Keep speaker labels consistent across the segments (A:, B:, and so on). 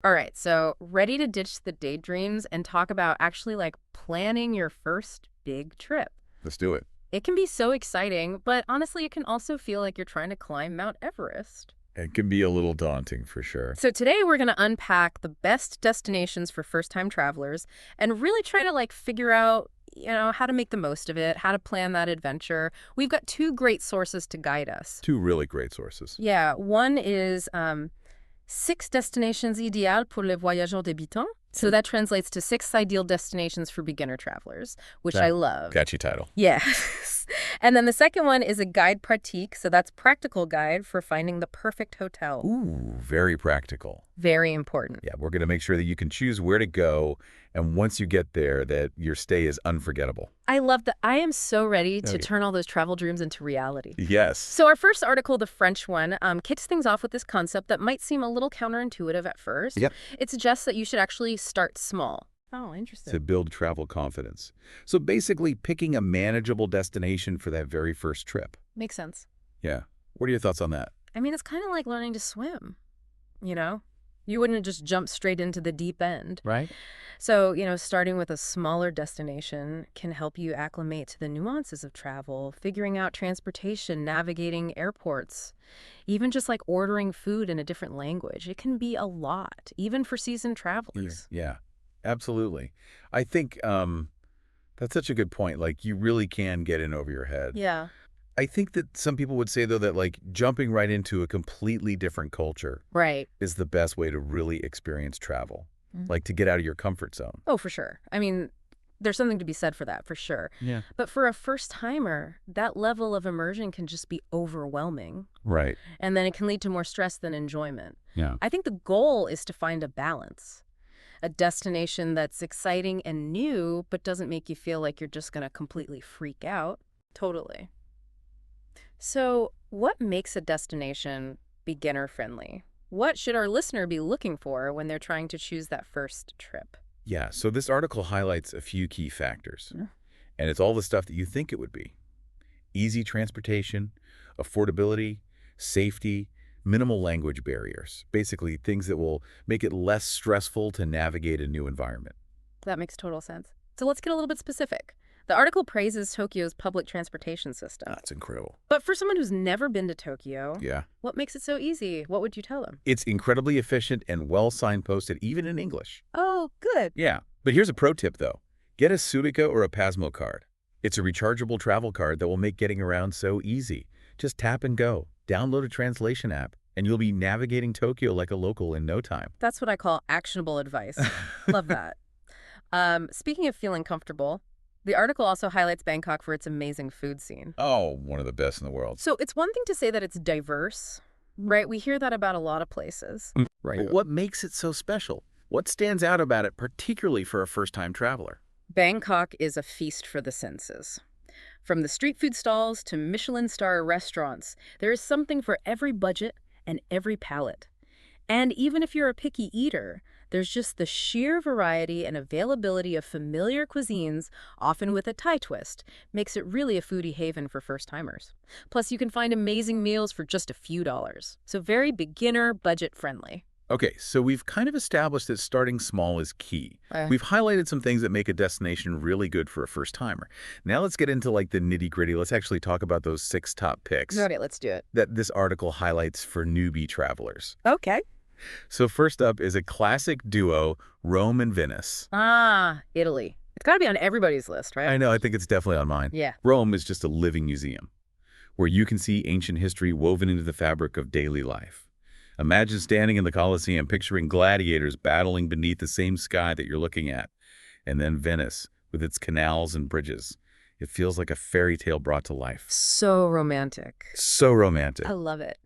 A: All right, so ready to ditch the daydreams and talk about actually like planning your first big trip.
B: Let's do it.
A: It can be so exciting, but honestly, it can also feel like you're trying to climb Mount Everest.
B: It can be a little daunting for sure.
A: So today we're going to unpack the best destinations for first-time travelers and really try to like figure out, how to make the most of it, how to plan that adventure. We've got two great sources to guide us.
B: Two really great sources.
A: Yeah, one is Six destinations idéales pour les voyageurs débutants. So that translates to six ideal destinations for beginner travelers, which I love.
B: Catchy title.
A: Yes. And then the second one is a guide pratique. So that's practical guide for finding the perfect hotel.
B: Ooh, very practical.
A: Very important.
B: Yeah, we're going to make sure that you can choose where to go, and once you get there, that your stay is unforgettable.
A: I love that. I am so ready to
B: Okay.
A: turn all those travel dreams into reality.
B: Yes.
A: So our first article, the French one, kicks things off with this concept that might seem a little counterintuitive at first.
B: Yep.
A: It suggests that you should actually start small. Oh, interesting.
B: To build travel confidence. So basically picking a manageable destination for that very first trip.
A: Makes sense.
B: Yeah. What are your thoughts on that?
A: I mean, it's kind of like learning to swim, you know? You wouldn't just jump straight into the deep end.
B: Right?
A: So, starting with a smaller destination can help you acclimate to the nuances of travel, figuring out transportation, navigating airports, even just like ordering food in a different language. It can be a lot, even for seasoned travelers.
B: Yeah, absolutely. I think that's such a good point. Like, you really can get in over your head.
A: Yeah.
B: I think that some people would say, though, that like jumping right into a completely different culture
A: Right.
B: is the best way to really experience travel, like to get out of your comfort zone.
A: Oh, for sure. I mean, there's something to be said for that, for sure.
B: Yeah.
A: But for a first-timer, that level of immersion can just be overwhelming.
B: Right.
A: And then it can lead to more stress than enjoyment.
B: Yeah.
A: I think the goal is to find a balance. A destination that's exciting and new, but doesn't make you feel like you're just going to completely freak out. Totally. So, what makes a destination beginner-friendly? What should our listener be looking for when they're trying to choose that first trip?
B: Yeah. So this article highlights a few key factors,
A: Yeah.
B: and it's all the stuff that you think it would be. Easy transportation, affordability, safety, minimal language barriers. Basically, things that will make it less stressful to navigate a new environment.
A: That makes total sense. So let's get a little bit specific. The article praises Tokyo's public transportation system.
B: That's incredible.
A: But for someone who's never been to Tokyo,
B: Yeah.
A: what makes it so easy? What would you tell them?
B: It's incredibly efficient and well signposted, even in English.
A: Oh, good.
B: Yeah. But here's a pro tip, though. Get a Suica or a Pasmo card. It's a rechargeable travel card that will make getting around so easy. Just tap and go. Download a translation app, and you'll be navigating Tokyo like a local in no time.
A: That's what I call actionable advice. Love that. Speaking of feeling comfortable, the article also highlights Bangkok for its amazing food scene.
B: Oh, one of the best in the world.
A: So it's one thing to say that it's diverse, right? We hear that about a lot of places.
B: Right. But what makes it so special? What stands out about it, particularly for a first-time traveler?
A: Bangkok is a feast for the senses. From the street food stalls to Michelin star restaurants, there is something for every budget and every palate. And even if you're a picky eater, there's just the sheer variety and availability of familiar cuisines, often with a Thai twist, makes it really a foodie haven for first-timers. Plus, you can find amazing meals for just a few dollars. So very beginner, budget-friendly.
B: Okay, so we've kind of established that starting small is key.
A: Uh.
B: We've highlighted some things that make a destination really good for a first-timer. Now let's get into like the nitty-gritty. Let's actually talk about those 6 top picks
A: Okay, let's do it.
B: that this article highlights for newbie travelers.
A: Okay.
B: So first up is a classic duo, Rome and Venice.
A: Ah, Italy. It's got to be on everybody's list, right?
B: I know, I think it's definitely on mine.
A: Yeah.
B: Rome is just a living museum where you can see ancient history woven into the fabric of daily life. Imagine standing in the Colosseum, picturing gladiators battling beneath the same sky that you're looking at. And then Venice, with its canals and bridges. It feels like a fairy tale brought to life.
A: So romantic.
B: So romantic.
A: I love it.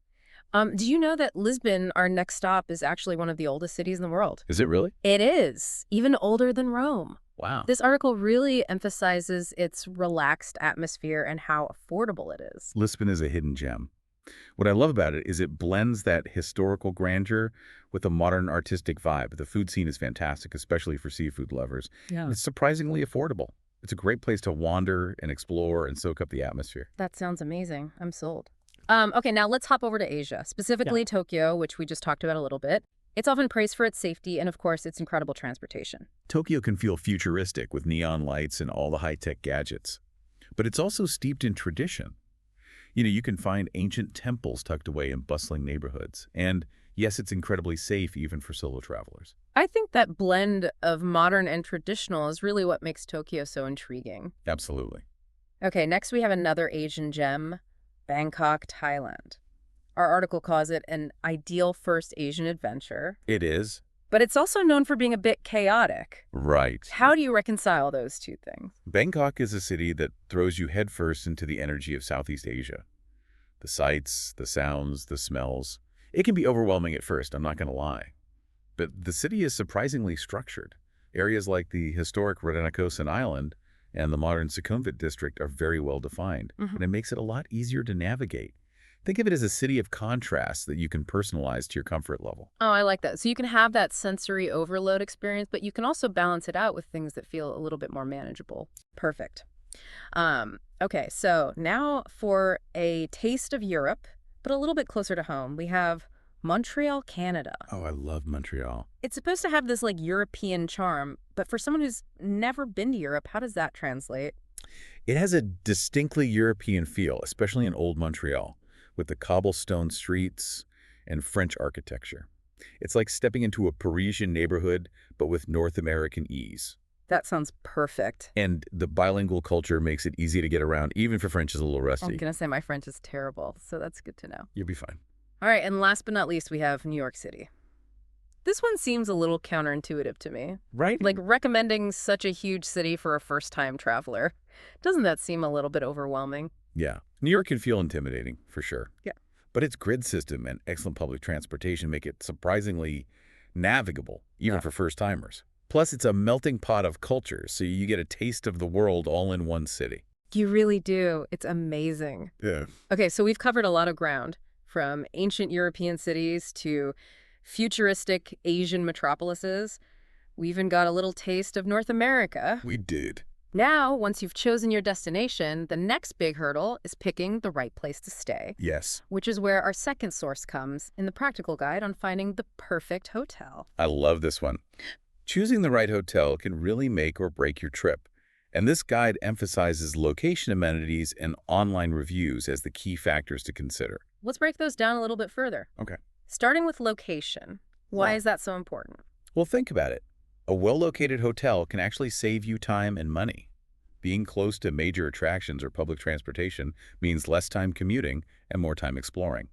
A: Do you know that Lisbon, our next stop, is actually one of the oldest cities in the world?
B: Is it really?
A: It is, even older than Rome.
B: Wow.
A: This article really emphasizes its relaxed atmosphere and how affordable it is.
B: Lisbon is a hidden gem. What I love about it is it blends that historical grandeur with a modern artistic vibe. The food scene is fantastic, especially for seafood lovers.
A: Yeah.
B: It's surprisingly affordable. It's a great place to wander and explore and soak up the atmosphere.
A: That sounds amazing. I'm sold. Okay, now let's hop over to Asia, specifically Tokyo, which we just talked about a little bit. It's often praised for its safety and, of course, its incredible transportation.
B: Tokyo can feel futuristic with neon lights and all the high-tech gadgets. But it's also steeped in tradition. You can find ancient temples tucked away in bustling neighborhoods. And yes, it's incredibly safe even for solo travelers.
A: I think that blend of modern and traditional is really what makes Tokyo so intriguing.
B: Absolutely.
A: Okay, next we have another Asian gem, Bangkok, Thailand. Our article calls it an ideal first Asian adventure,
B: It is.
A: but it's also known for being a bit chaotic.
B: Right.
A: How do you reconcile those two things?
B: Bangkok is a city that throws you headfirst into the energy of Southeast Asia. The sights, the sounds, the smells. It can be overwhelming at first, I'm not going to lie. But the city is surprisingly structured. Areas like the historic Radanakosin Island and the modern Sukhumvit district are very well defined, and it makes it a lot easier to navigate. Think of it as a city of contrasts that you can personalize to your comfort level.
A: Oh, I like that. So you can have that sensory overload experience, but you can also balance it out with things that feel a little bit more manageable. Perfect. Okay, so now for a taste of Europe, but a little bit closer to home, we have Montreal, Canada.
B: Oh, I love Montreal.
A: It's supposed to have this like European charm, but for someone who's never been to Europe, how does that translate?
B: It has a distinctly European feel, especially in old Montreal, with the cobblestone streets and French architecture. It's like stepping into a Parisian neighborhood, but with North American ease.
A: That sounds perfect.
B: And the bilingual culture makes it easy to get around, even if your French is a little
A: I'm
B: rusty.
A: going to say my French is terrible, so that's good to know.
B: You'll be fine.
A: All right, and last but not least, we have New York City. This one seems a little counterintuitive to me.
B: Right?
A: Like recommending such a huge city for a first-time traveler. Doesn't that seem a little bit overwhelming?
B: Yeah. New York can feel intimidating, for sure.
A: Yeah.
B: But its grid system and excellent public transportation make it surprisingly navigable, even for first-timers. Plus, it's a melting pot of cultures, so you get a taste of the world all in one city.
A: You really do. It's amazing.
B: Yeah.
A: Okay, so we've covered a lot of ground, from ancient European cities to futuristic Asian metropolises. We even got a little taste of North America.
B: We did.
A: Now, once you've chosen your destination, the next big hurdle is picking the right place to stay,
B: Yes.
A: which is where our second source comes in the practical guide on finding the perfect hotel.
B: I love this one. Choosing the right hotel can really make or break your trip. And this guide emphasizes location amenities and online reviews as the key factors to consider.
A: Let's break those down a little bit further.
B: Okay.
A: Starting with location. Why
B: Wow.
A: is that so important?
B: Well, think about it. A well-located hotel can actually save you time and money. Being close to major attractions or public transportation means less time commuting and more time exploring.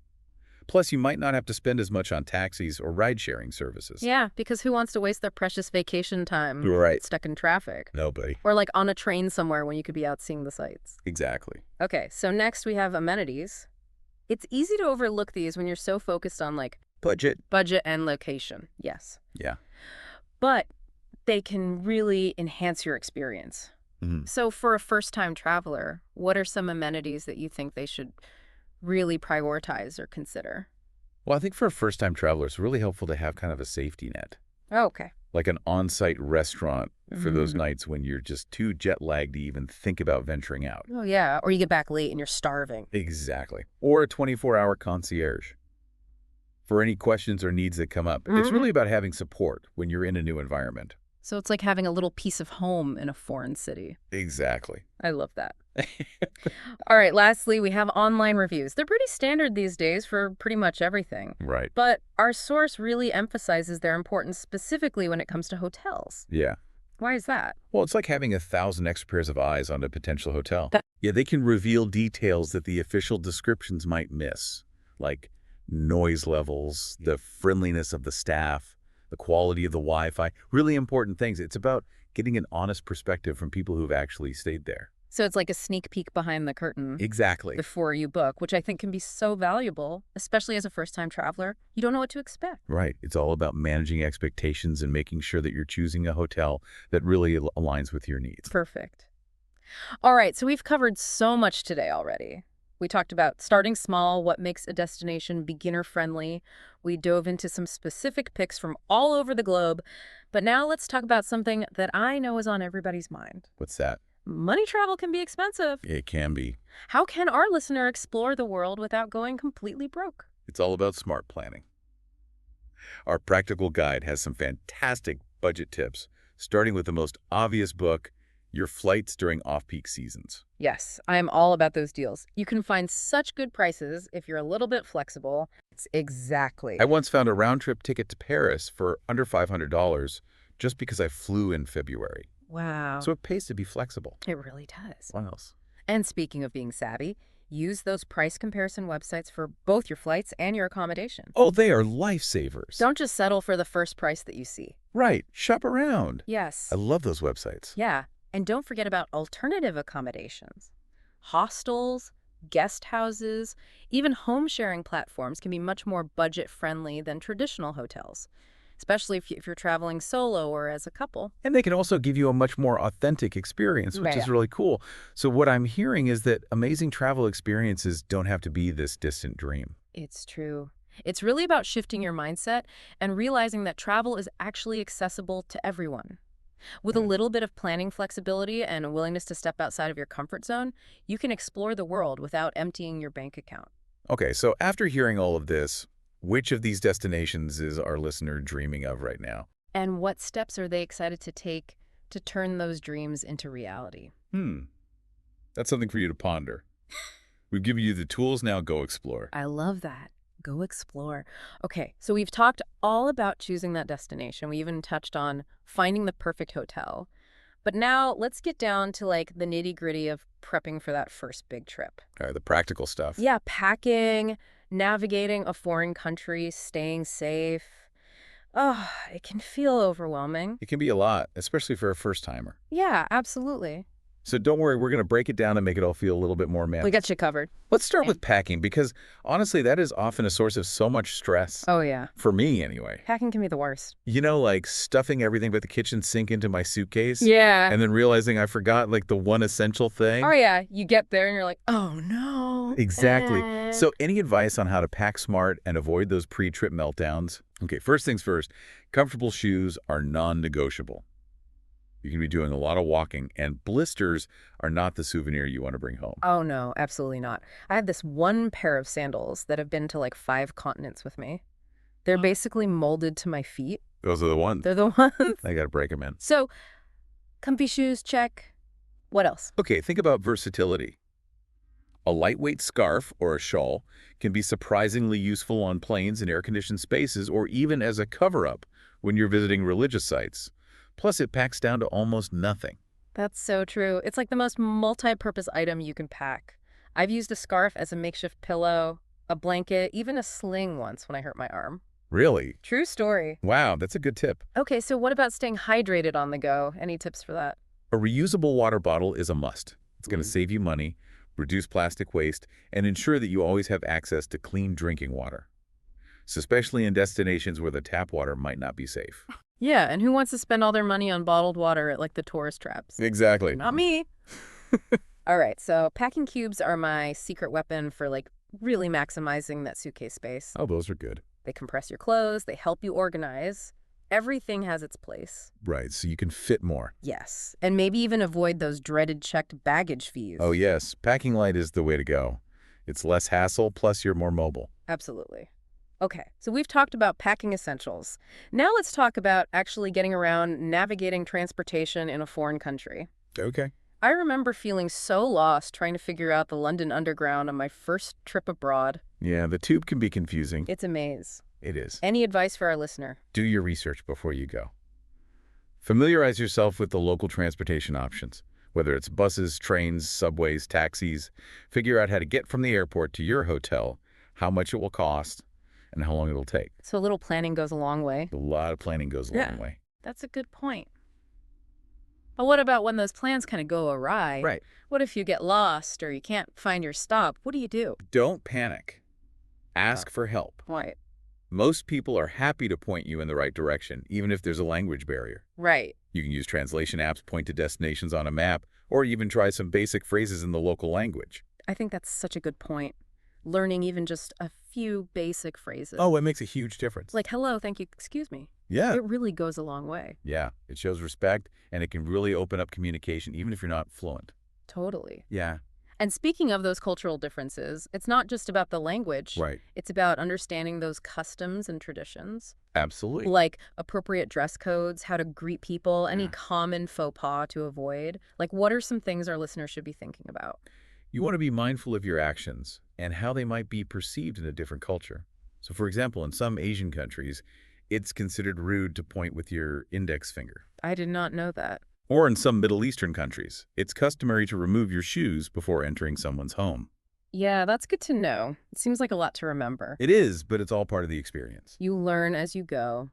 B: Plus, you might not have to spend as much on taxis or ride-sharing services.
A: Yeah, because who wants to waste their precious vacation time
B: Right.
A: stuck in traffic?
B: Nobody.
A: Or like on a train somewhere when you could be out seeing the sights.
B: Exactly.
A: Okay, so next we have amenities. It's easy to overlook these when you're so focused on like
B: Budget.
A: budget and location. Yes.
B: Yeah.
A: But they can really enhance your experience.
B: Mhm.
A: So for a first-time traveler, what are some amenities that you think they should really prioritize or consider?
B: Well, I think for a first-time traveler, it's really helpful to have kind of a safety net,
A: Oh, okay.
B: like an on-site restaurant for those
A: Mm.
B: nights when you're just too jet-lagged to even think about venturing out.
A: Oh, yeah. Or you get back late and you're starving.
B: Exactly. Or a 24-hour concierge for any questions or needs that come up. It's
A: Mhm.
B: really about having support when you're in a new environment.
A: So it's like having a little piece of home in a foreign city.
B: Exactly.
A: I love that. All right, lastly, we have online reviews. They're pretty standard these days for pretty much everything.
B: Right.
A: But our source really emphasizes their importance specifically when it comes to hotels.
B: Yeah.
A: Why is that?
B: Well, it's like having 1,000 extra pairs of eyes on a potential hotel.
A: That-
B: Yeah, they can reveal details that the official descriptions might miss, like noise levels, the friendliness of the staff, the quality of the Wi-Fi, really important things. It's about getting an honest perspective from people who've actually stayed there.
A: So it's like a sneak peek behind the curtain
B: Exactly.
A: before you book, which I think can be so valuable, especially as a first-time traveler. You don't know what to expect.
B: Right. It's all about managing expectations and making sure that you're choosing a hotel that really aligns with your needs.
A: Perfect. All right, so we've covered so much today already. We talked about starting small, what makes a destination beginner-friendly. We dove into some specific picks from all over the globe. But now let's talk about something that I know is on everybody's mind.
B: What's that?
A: Money travel can be expensive.
B: It can be.
A: How can our listener explore the world without going completely broke?
B: It's all about smart planning. Our practical guide has some fantastic budget tips, starting with the most obvious book, Your Flights During Off-Peak Seasons.
A: Yes, I am all about those deals. You can find such good prices if you're a little bit flexible. It's
B: I
A: exactly.
B: once found a round-trip ticket to Paris for under $500 just because I flew in February.
A: Wow.
B: So it pays to be flexible.
A: It really does.
B: What else?
A: And speaking of being savvy, use those price comparison websites for both your flights and your accommodation.
B: Oh, they are lifesavers.
A: Don't just settle for the first price that you see.
B: Right. Shop around.
A: Yes.
B: I love those websites.
A: Yeah. And don't forget about alternative accommodations. Hostels, guest houses, even home sharing platforms can be much more budget friendly than traditional hotels, especially if you're traveling solo or as a couple.
B: And they can also give you a much more authentic experience, which
A: Yeah.
B: is really cool. So what I'm hearing is that amazing travel experiences don't have to be this distant dream.
A: It's true. It's really about shifting your mindset and realizing that travel is actually accessible to everyone. With a
B: Yeah.
A: little bit of planning flexibility and a willingness to step outside of your comfort zone, you can explore the world without emptying your bank account.
B: Okay, so after hearing all of this, which of these destinations is our listener dreaming of right now?
A: And what steps are they excited to take to turn those dreams into reality?
B: That's something for you to ponder. We've given you the tools, now go explore.
A: I love that. Go explore. Okay, so we've talked all about choosing that destination. We even touched on finding the perfect hotel. But now let's get down to like the nitty-gritty of prepping for that first big trip.
B: All right, the practical stuff.
A: Yeah, packing, navigating a foreign country, staying safe. Oh, it can feel overwhelming.
B: It can be a lot, especially for a first-timer.
A: Yeah, absolutely.
B: So don't worry, we're going to break it down and make it all feel a little bit more
A: We
B: manageable.
A: got you covered.
B: Let's start
A: Okay.
B: with packing, because honestly, that is often a source of so much stress.
A: Oh, yeah.
B: For me, anyway.
A: Packing can be the worst.
B: You know, like stuffing everything but the kitchen sink into my suitcase.
A: Yeah.
B: And then realizing I forgot, like, the one essential thing.
A: Oh, yeah. You get there and you're like, oh, no.
B: Exactly.
A: Eh.
B: So any advice on how to pack smart and avoid those pre-trip meltdowns? Okay, first things first, comfortable shoes are non-negotiable. You can be doing a lot of walking, and blisters are not the souvenir you want to bring home.
A: Oh, no, absolutely not. I have this one pair of sandals that have been to like 5 continents with me. They're basically molded to my feet.
B: Those are the ones.
A: They're the ones.
B: I got to break them in.
A: So, comfy shoes, check. What else?
B: Okay, think about versatility. A lightweight scarf or a shawl can be surprisingly useful on planes and air-conditioned spaces, or even as a cover-up when you're visiting religious sites. Plus, it packs down to almost nothing.
A: That's so true. It's like the most multi-purpose item you can pack. I've used a scarf as a makeshift pillow, a blanket, even a sling once when I hurt my arm.
B: Really?
A: True story.
B: Wow, that's a good tip.
A: Okay, so what about staying hydrated on the go? Any tips for that?
B: A reusable water bottle is a must. It's going to
A: Mm.
B: save you money, reduce plastic waste, and ensure that you always have access to clean drinking water. So especially in destinations where the tap water might not be safe.
A: Yeah, and who wants to spend all their money on bottled water at like the tourist traps?
B: Exactly.
A: Not me. All right, so packing cubes are my secret weapon for like really maximizing that suitcase space.
B: Oh, those are good.
A: They compress your clothes, they help you organize. Everything has its place.
B: Right, so you can fit more.
A: Yes, and maybe even avoid those dreaded checked baggage fees.
B: Oh, yes. Packing light is the way to go. It's less hassle, plus you're more mobile.
A: Absolutely. Okay, so we've talked about packing essentials. Now let's talk about actually getting around navigating transportation in a foreign country.
B: Okay.
A: I remember feeling so lost trying to figure out the London Underground on my first trip abroad.
B: Yeah, the tube can be confusing.
A: It's a maze.
B: It is.
A: Any advice for our listener?
B: Do your research before you go. Familiarize yourself with the local transportation options, whether it's buses, trains, subways, taxis. Figure out how to get from the airport to your hotel, how much it will cost, and how long it'll take.
A: So a little planning goes a long way.
B: A lot of planning goes a long way.
A: That's a good point. But what about when those plans kind of go awry?
B: Right.
A: What if you get lost or you can't find your stop? What do you do?
B: Don't panic. Ask for help.
A: Right.
B: Most people are happy to point you in the right direction, even if there's a language barrier.
A: Right.
B: You can use translation apps, point to destinations on a map, or even try some basic phrases in the local language.
A: I think that's such a good point. Learning even just a few basic phrases.
B: Oh, it makes a huge difference.
A: Like, hello, thank you, excuse me.
B: Yeah.
A: It really goes a long way.
B: Yeah, it shows respect, and it can really open up communication, even if you're not fluent.
A: Totally.
B: Yeah.
A: And speaking of those cultural differences, it's not just about the language.
B: Right.
A: It's about understanding those customs and traditions,
B: Absolutely.
A: like appropriate dress codes, how to greet people, any
B: Yeah.
A: common faux pas to avoid. Like, what are some things our listeners should be thinking about?
B: You want to be mindful of your actions and how they might be perceived in a different culture. So, for example, in some Asian countries, it's considered rude to point with your index finger.
A: I did not know that.
B: Or in some Middle Eastern countries, it's customary to remove your shoes before entering someone's home.
A: Yeah, that's good to know. It seems like a lot to remember.
B: It is, but it's all part of the experience.
A: You learn as you go.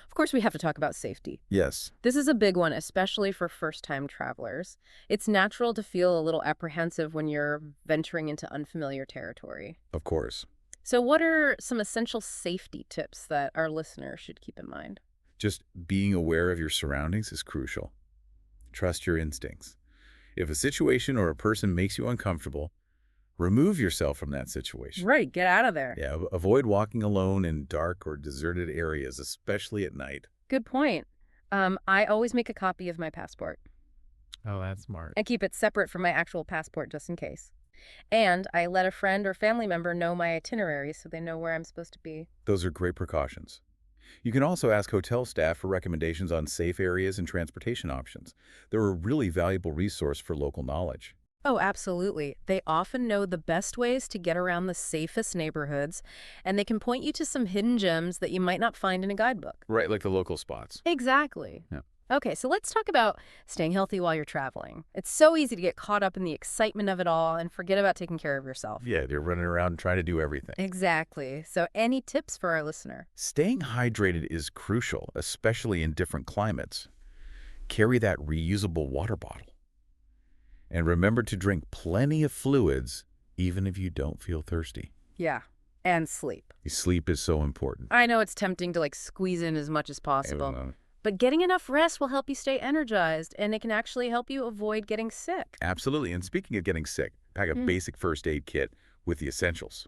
A: Of course, we have to talk about safety.
B: Yes,
A: This is a big one, especially for first-time travelers. It's natural to feel a little apprehensive when you're venturing into unfamiliar territory.
B: of course.
A: So what are some essential safety tips that our listeners should keep in mind?
B: Just being aware of your surroundings is crucial. Trust your instincts. If a situation or a person makes you uncomfortable, remove yourself from that situation.
A: Right, get out of there.
B: Yeah, avoid walking alone in dark or deserted areas, especially at night.
A: Good point. I always make a copy of my passport
C: Oh, that's smart.
A: and keep it separate from my actual passport just in case. And I let a friend or family member know my itinerary so they know where I'm supposed to be.
B: Those are great precautions. You can also ask hotel staff for recommendations on safe areas and transportation options. They're a really valuable resource for local knowledge.
A: Oh, absolutely. They often know the best ways to get around the safest neighborhoods, and they can point you to some hidden gems that you might not find in a guidebook.
B: Right, like the local spots.
A: Exactly.
B: Yeah.
A: Okay, so let's talk about staying healthy while you're traveling. It's so easy to get caught up in the excitement of it all and forget about taking care of yourself.
B: Yeah, they're running around trying to do everything.
A: Exactly. So any tips for our listener?
B: Staying hydrated is crucial, especially in different climates. Carry that reusable water bottle. And remember to drink plenty of fluids, even if you don't feel thirsty.
A: Yeah. And sleep.
B: Sleep is so important.
A: I know it's tempting to squeeze in as much as possible, but getting enough rest will help you stay energized, and it can actually help you avoid getting sick.
B: Absolutely. And speaking of getting sick, pack a basic first aid kit with the essentials,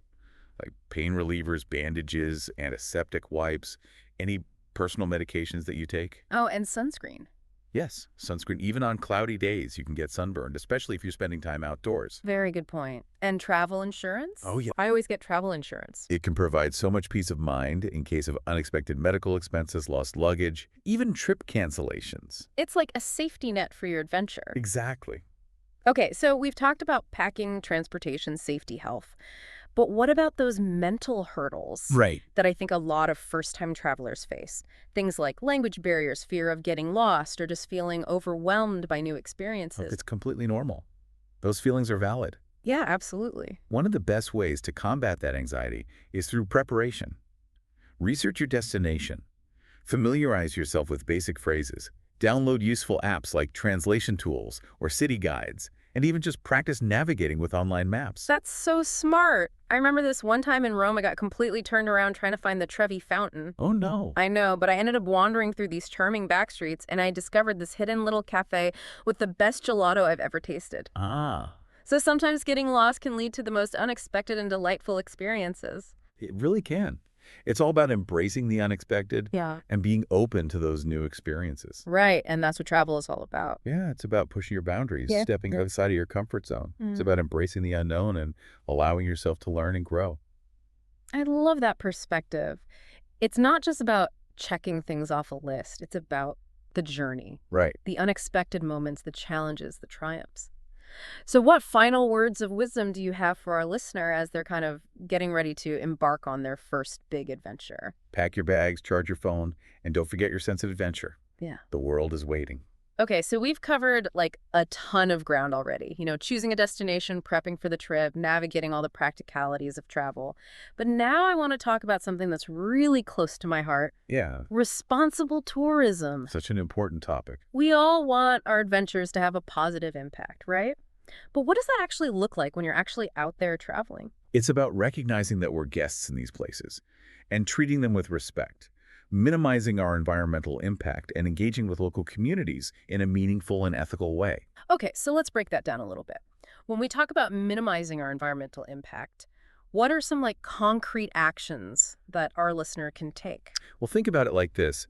B: like pain relievers, bandages, antiseptic wipes, any personal medications that you take.
A: Oh, and sunscreen.
B: Yes, sunscreen. Even on cloudy days, you can get sunburned, especially if you're spending time outdoors.
A: Very good point. And travel insurance?
B: Oh, yeah.
A: I always get travel insurance.
B: It can provide so much peace of mind in case of unexpected medical expenses, lost luggage, even trip cancellations.
A: It's like a safety net for your adventure.
B: Exactly.
A: Okay, so we've talked about packing, transportation, safety, health. But what about those mental hurdles
B: Right.
A: that I think a lot of first-time travelers face? Things like language barriers, fear of getting lost, or just feeling overwhelmed by new experiences.
B: It's completely normal. Those feelings are valid.
A: Yeah, absolutely.
B: One of the best ways to combat that anxiety is through preparation. Research your destination. Familiarize yourself with basic phrases. Download useful apps like translation tools or city guides, and even just practice navigating with online maps.
A: That's so smart. I remember this one time in Rome, I got completely turned around trying to find the Trevi Fountain.
B: Oh, no.
A: I know, but I ended up wandering through these charming back streets, and I discovered this hidden little cafe with the best gelato I've ever tasted.
B: Ah,
A: So sometimes getting lost can lead to the most unexpected and delightful experiences.
B: it really can. It's all about embracing the unexpected
A: Yeah.
B: and being open to those new experiences.
A: Right, and that's what travel is all about.
B: Yeah, it's about pushing your boundaries,
A: Yeah.
B: stepping outside of your comfort zone. It's
A: Mm.
B: about embracing the unknown and allowing yourself to learn and grow.
A: I love that perspective. It's not just about checking things off a list. It's about the journey,
B: Right.
A: the unexpected moments, the challenges, the triumphs. So what final words of wisdom do you have for our listener as they're kind of getting ready to embark on their first big adventure?
B: Pack your bags, charge your phone, and don't forget your sense of adventure.
A: Yeah.
B: The world is waiting.
A: Okay, so we've covered a ton of ground already. Choosing a destination, prepping for the trip, navigating all the practicalities of travel. But now I want to talk about something that's really close to my heart:
B: Yeah,
A: responsible tourism.
B: such an important topic.
A: We all want our adventures to have a positive impact, right? But what does that actually look like when you're actually out there traveling?
B: It's about recognizing that we're guests in these places and treating them with respect, minimizing our environmental impact, and engaging with local communities in a meaningful and ethical way.
A: Okay, so let's break that down a little bit. When we talk about minimizing our environmental impact, what are some concrete actions that our listener can take?
B: Well, think about it like this.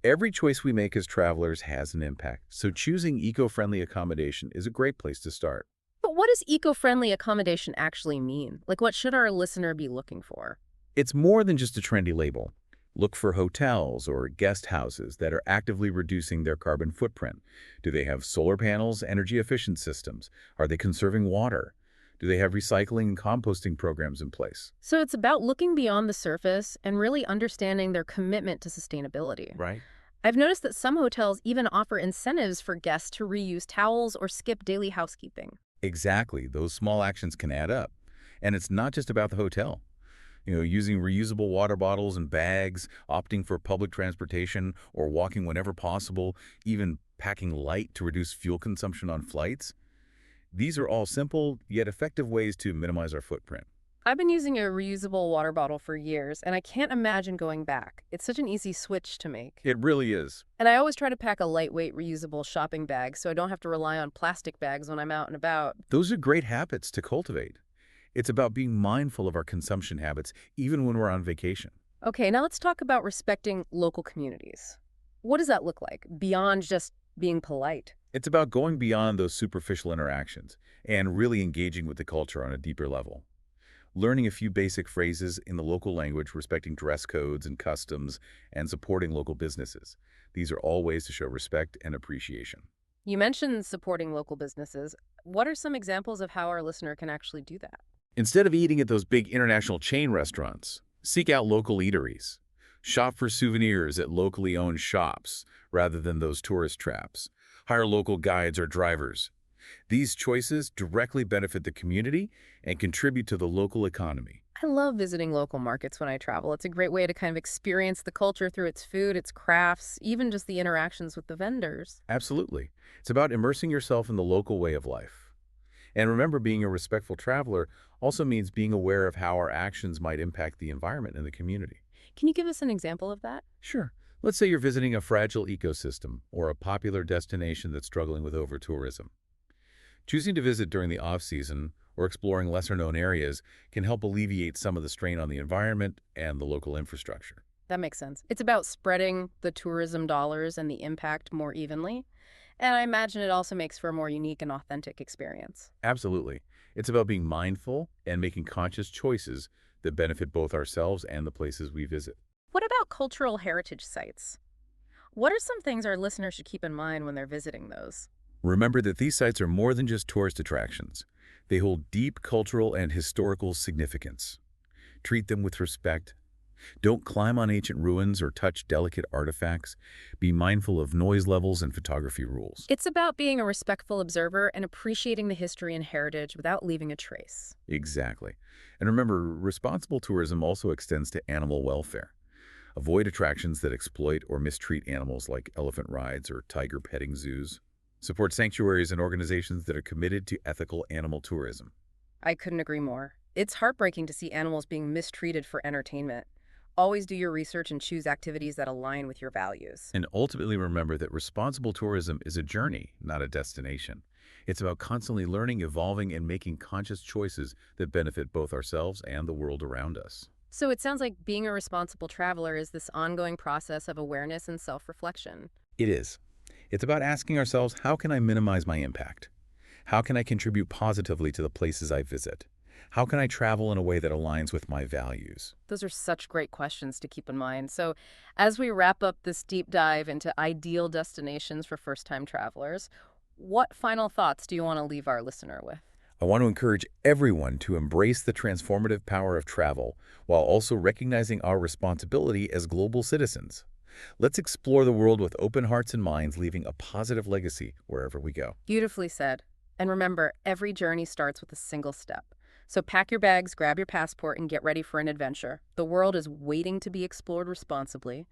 B: Every choice we make as travelers has an impact, so choosing eco-friendly accommodation is a great place to start.
A: But what What does eco-friendly accommodation actually mean? Like, what should our listener be looking for?
B: It's more than just a trendy label. Look for hotels or guest houses that are actively reducing their carbon footprint. Do they have solar panels, energy-efficient systems? Are they conserving water? Do they have recycling and composting programs in place?
A: So it's about looking beyond the surface and really understanding their commitment to sustainability.
B: Right.
A: I've noticed that some hotels even offer incentives for guests to reuse towels or skip daily housekeeping.
B: Exactly. Those small actions can add up. And it's not just about the hotel. Using reusable water bottles and bags, opting for public transportation, or walking whenever possible, even packing light to reduce fuel consumption on flights. These are all simple, yet effective ways to minimize our footprint.
A: I've been using a reusable water bottle for years, and I can't imagine going back. It's such an easy switch to make.
B: It really is.
A: And I always try to pack a lightweight, reusable shopping bag so I don't have to rely on plastic bags when I'm out and about.
B: Those are great habits to cultivate. It's about being mindful of our consumption habits, even when we're on vacation.
A: Okay, now let's talk about respecting local communities. What does that look like, beyond just being polite?
B: It's about going beyond those superficial interactions and really engaging with the culture on a deeper level. Learning a few basic phrases in the local language, respecting dress codes and customs, and supporting local businesses. These are all ways to show respect and appreciation.
A: You mentioned supporting local businesses. What are some examples of how our listener can actually do that?
B: Instead of eating at those big international chain restaurants, seek out local eateries. Shop for souvenirs at locally owned shops rather than those tourist traps. Hire local guides or drivers. These choices directly benefit the community and contribute to the local economy.
A: I love visiting local markets when I travel. It's a great way to kind of experience the culture through its food, its crafts, even just the interactions with the vendors.
B: Absolutely. It's about immersing yourself in the local way of life. And remember, being a respectful traveler also means being aware of how our actions might impact the environment and the community.
A: Can you give us an example of that?
B: Sure. Let's say you're visiting a fragile ecosystem or a popular destination that's struggling with over-tourism. Choosing to visit during the off-season or exploring lesser-known areas can help alleviate some of the strain on the environment and the local infrastructure.
A: That makes sense. It's about spreading the tourism dollars and the impact more evenly. And I imagine it also makes for a more unique and authentic experience.
B: Absolutely. It's about being mindful and making conscious choices that benefit both ourselves and the places we visit.
A: What about cultural heritage sites? What are some things our listeners should keep in mind when they're visiting those?
B: Remember that these sites are more than just tourist attractions. They hold deep cultural and historical significance. Treat them with respect. Don't climb on ancient ruins or touch delicate artifacts. Be mindful of noise levels and photography rules.
A: It's about being a respectful observer and appreciating the history and heritage without leaving a trace.
B: Exactly. And remember, responsible tourism also extends to animal welfare. Avoid attractions that exploit or mistreat animals like elephant rides or tiger petting zoos. Support sanctuaries and organizations that are committed to ethical animal tourism.
A: I couldn't agree more. It's heartbreaking to see animals being mistreated for entertainment. Always do your research and choose activities that align with your values.
B: And ultimately remember that responsible tourism is a journey, not a destination. It's about constantly learning, evolving, and making conscious choices that benefit both ourselves and the world around us.
A: So it sounds like being a responsible traveler is this ongoing process of awareness and self-reflection.
B: It is. It's about asking ourselves, how can I minimize my impact? How can I contribute positively to the places I visit? How can I travel in a way that aligns with my values?
A: Those are such great questions to keep in mind. So as we wrap up this deep dive into ideal destinations for first-time travelers, what final thoughts do you want to leave our listener with?
B: I want to encourage everyone to embrace the transformative power of travel while also recognizing our responsibility as global citizens. Let's explore the world with open hearts and minds, leaving a positive legacy wherever we go.
A: Beautifully said. And remember, every journey starts with a single step. So pack your bags, grab your passport, and get ready for an adventure. The world is waiting to be explored responsibly.